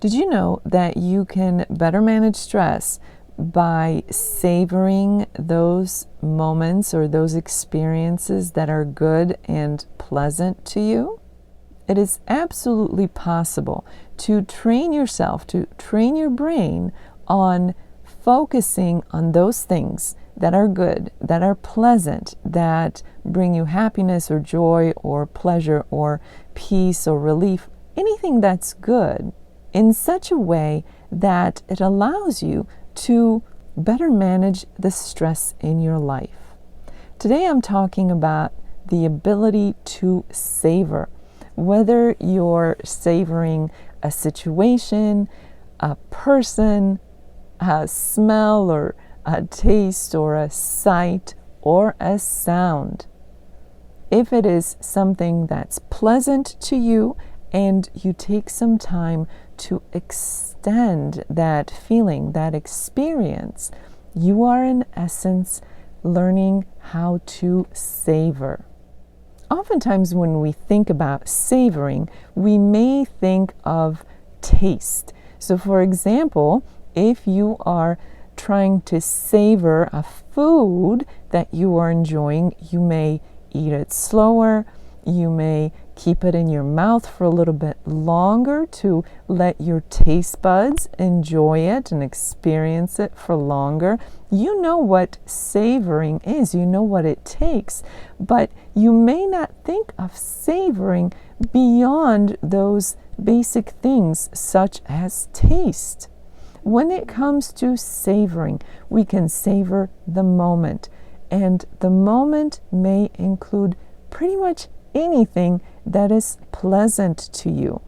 Did you know that you can better manage stress by savoring those moments or those experiences that are good and pleasant to you? It is absolutely possible to train yourself, to train your brain on focusing on those things that are good, that are pleasant, that bring you happiness or joy or pleasure or peace or relief, anything that's good, in such a way that it allows you to better manage the stress in your life. Today I'm talking about the ability to savor. Whether you're savoring a situation, a person, a smell or a taste or a sight or a sound. If it is something that's pleasant to you and you take some time to extend that feeling, that experience, you are in essence learning how to savor. Oftentimes when we think about savoring, we may think of taste. So for example, if you are trying to savor a food that you are enjoying, you may eat it slower, you may keep it in your mouth for a little bit longer to let your taste buds enjoy it and experience it for longer. You know what savoring is, you know what it takes, but you may not think of savoring beyond those basic things such as taste. When it comes to savoring, we can savor the moment, and the moment may include pretty much anything that is pleasant to you.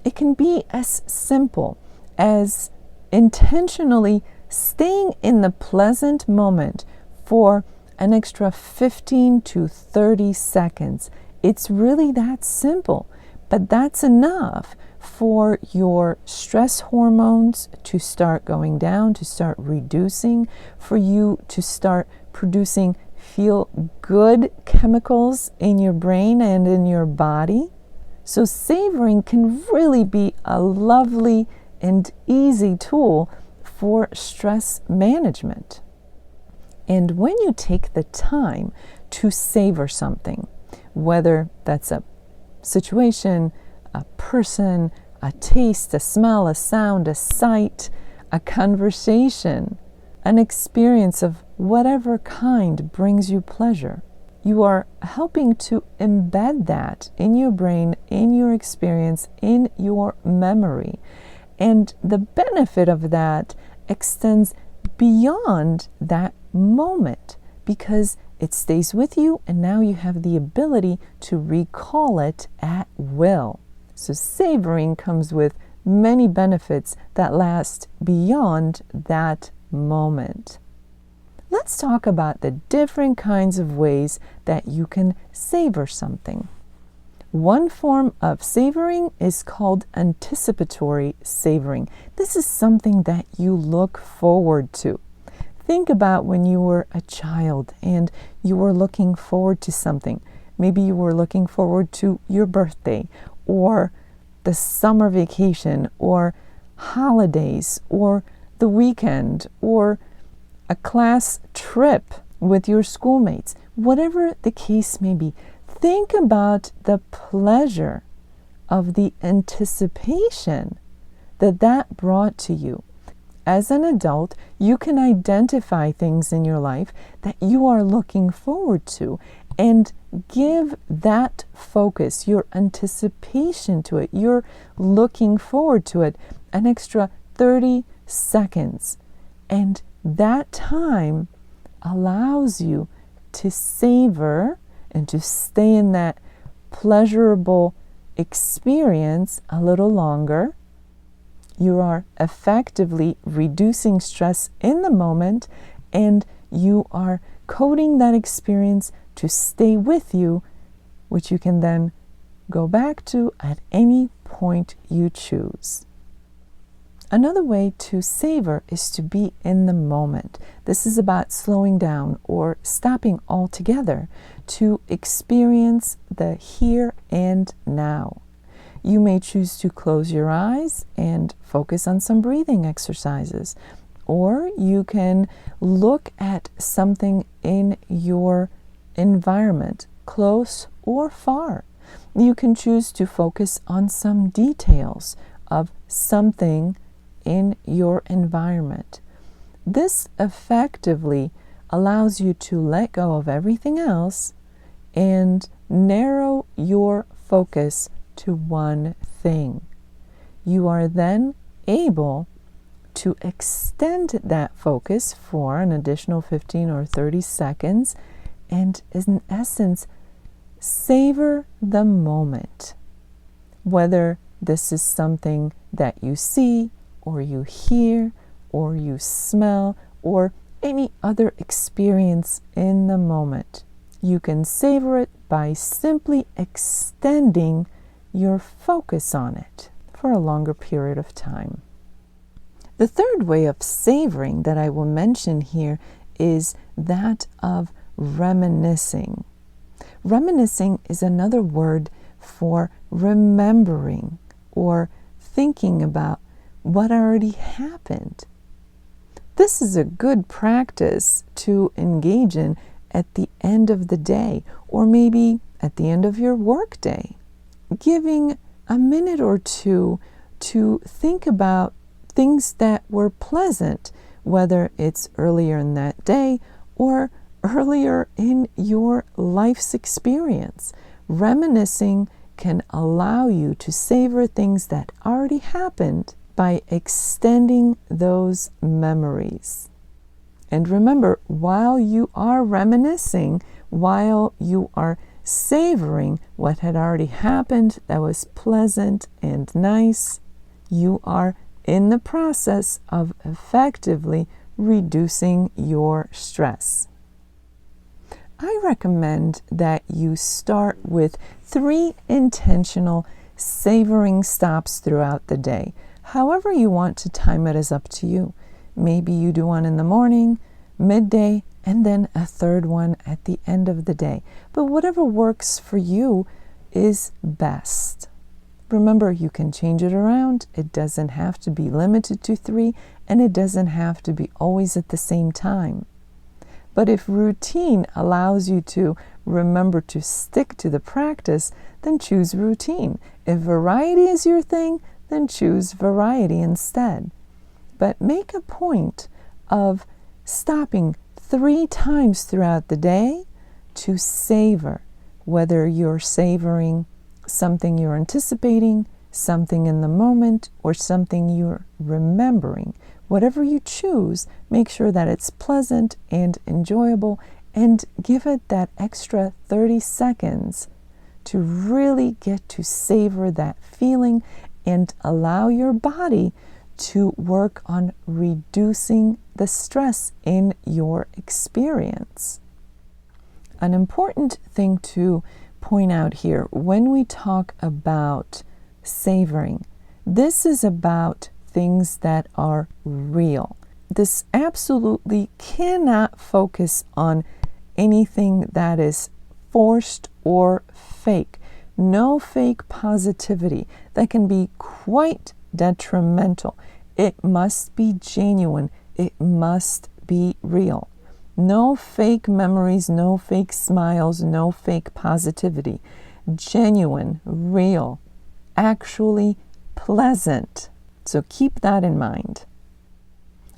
It can be as simple as intentionally staying in the pleasant moment for an extra 15 to 30 seconds. It's really that simple, but that's enough for your stress hormones to start going down, to start reducing, for you to start producing feel-good chemicals in your brain and in your body. So savoring can really be a lovely and easy tool for stress management. And when you take the time to savor something, whether that's a situation, a person, a taste, a smell, a sound, a sight, a conversation, an experience of whatever kind brings you pleasure, you are helping to embed that in your brain, in your experience, in your memory. And the benefit of that extends beyond that moment because it stays with you, and now you have the ability to recall it at will. So savoring comes with many benefits that last beyond that moment. Let's talk about the different kinds of ways that you can savor something. One form of savoring is called anticipatory savoring. This is something that you look forward to. Think about when you were a child and you were looking forward to something. Maybe you were looking forward to your birthday or the summer vacation or holidays or the weekend or a class trip with your schoolmates. Whatever the case may be, think about the pleasure of the anticipation that brought to you. As an adult, you can identify things in your life that you are looking forward to and give that focus, your anticipation to it, you're looking forward to it, an extra 30 seconds. And that time allows you to savor and to stay in that pleasurable experience a little longer. You are effectively reducing stress in the moment, and you are coding that experience to stay with you, which you can then go back to at any point you choose. Another way to savor is to be in the moment. This is about slowing down or stopping altogether to experience the here and now. You may choose to close your eyes and focus on some breathing exercises. Or you can look at something in your environment, close or far. You can choose to focus on some details of something in your environment. This effectively allows you to let go of everything else and narrow your focus to one thing. You are then able to extend that focus for an additional 15 or 30 seconds and, in essence, savor the moment. Whether this is something that you see, or you hear, or you smell, or any other experience in the moment, you can savor it by simply extending your focus on it for a longer period of time. The third way of savoring that I will mention here is that of reminiscing. Reminiscing is another word for remembering or thinking about what already happened. This is a good practice to engage in at the end of the day, or maybe at the end of your work day. Giving a minute or two to think about things that were pleasant, whether it's earlier in that day or earlier in your life's experience. Reminiscing can allow you to savor things that already happened by extending those memories. And remember, while you are reminiscing, while you are savoring what had already happened that was pleasant and nice, you are in the process of effectively reducing your stress. I recommend that you start with 3 intentional savoring stops throughout the day. However you want to time it is up to you. Maybe you do one in the morning, midday, and then a third one at the end of the day. But whatever works for you is best. Remember, you can change it around. It doesn't have to be limited to 3, and it doesn't have to be always at the same time. But if routine allows you to remember to stick to the practice, then choose routine. If variety is your thing, then choose variety instead. But make a point of stopping 3 times throughout the day to savor, whether you're savoring something you're anticipating, something in the moment, or something you're remembering. Whatever you choose, make sure that it's pleasant and enjoyable, and give it that extra 30 seconds to really get to savor that feeling and allow your body to work on reducing the stress in your experience. An important thing to point out here, when we talk about savoring, this is about things that are real. This absolutely cannot focus on anything that is forced or fake. No fake positivity. That can be quite detrimental. It must be genuine. It must be real. No fake memories, no fake smiles, no fake positivity. Genuine, real, actually pleasant. So keep that in mind.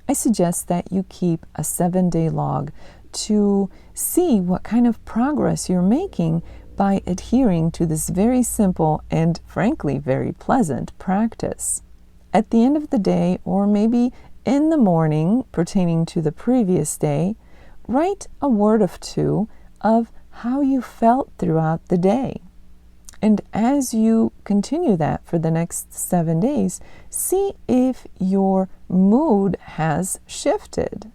I suggest that you keep a 7-day log to see what kind of progress you're making by adhering to this very simple and frankly very pleasant practice. At the end of the day, or maybe in the morning pertaining to the previous day, write a word or 2 of how you felt throughout the day. And as you continue that for the next 7 days, see if your mood has shifted.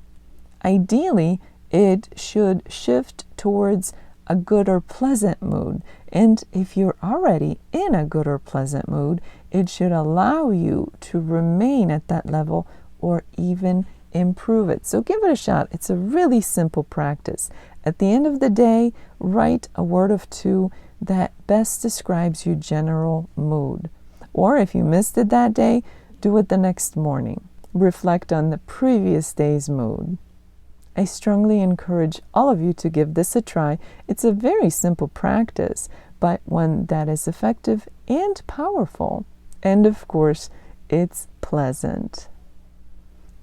Ideally, it should shift towards a good or pleasant mood. And if you're already in a good or pleasant mood, it should allow you to remain at that level or even improve it. So give it a shot. It's a really simple practice. At the end of the day, write a word or 2 that best describes your general mood. Or if you missed it that day, do it the next morning. Reflect on the previous day's mood. I strongly encourage all of you to give this a try. It's a very simple practice, but one that is effective and powerful. And of course, it's pleasant.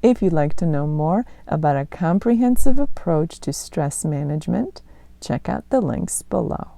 If you'd like to know more about a comprehensive approach to stress management, check out the links below.